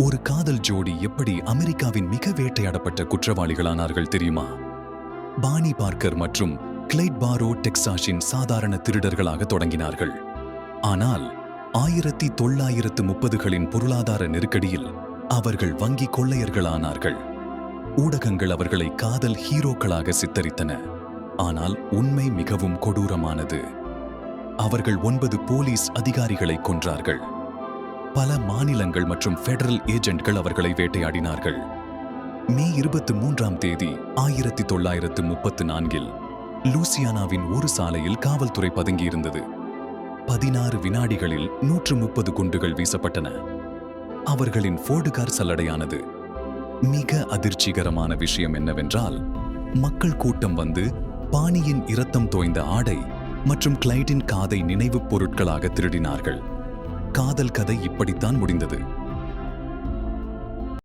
ஒரு காதல் ஜோடி எப்படி அமெரிக்காவின் மிக வேட்டையாடப்பட்ட குற்றவாளிகளானார்கள் தெரியுமா? பானி பார்க்கர் மற்றும் கிளைட் பாரோ டெக்சாஸின் சாதாரண திருடர்களாக தொடங்கினார்கள். ஆனால் 1930களின் பொருளாதார நெருக்கடியில் அவர்கள் வங்கி கொள்ளையர்களானார்கள். ஊடகங்கள் அவர்களை காதல் ஹீரோக்களாக சித்தரித்தன. ஆனால் உண்மை மிகவும் கொடூரமானது. அவர்கள் 9 போலீஸ் அதிகாரிகளை கொன்றார்கள். பல மாநிலங்கள் மற்றும் ஃபெடரல் ஏஜென்ட்கள் அவர்களை வேட்டையாடினார்கள். மே 23ஆம் தேதி 1934இல் லூசியானாவின் ஒரு சாலையில் காவல்துறை பதுங்கியிருந்தது. 16 வினாடிகளில் 130 குண்டுகள் வீசப்பட்டன. அவர்களின் ஃபோர்டு கார் சல்லடையானது. மிக அதிர்ச்சிகரமான விஷயம் என்னவென்றால், மக்கள் கூட்டம் வந்து பானியின் இரத்தம் தோய்ந்த ஆடை மற்றும் கிளைடின் காதை நினைவுப் பொருட்களாக திருடினார்கள். காதல் கதை இப்படித்தான் முடிந்தது.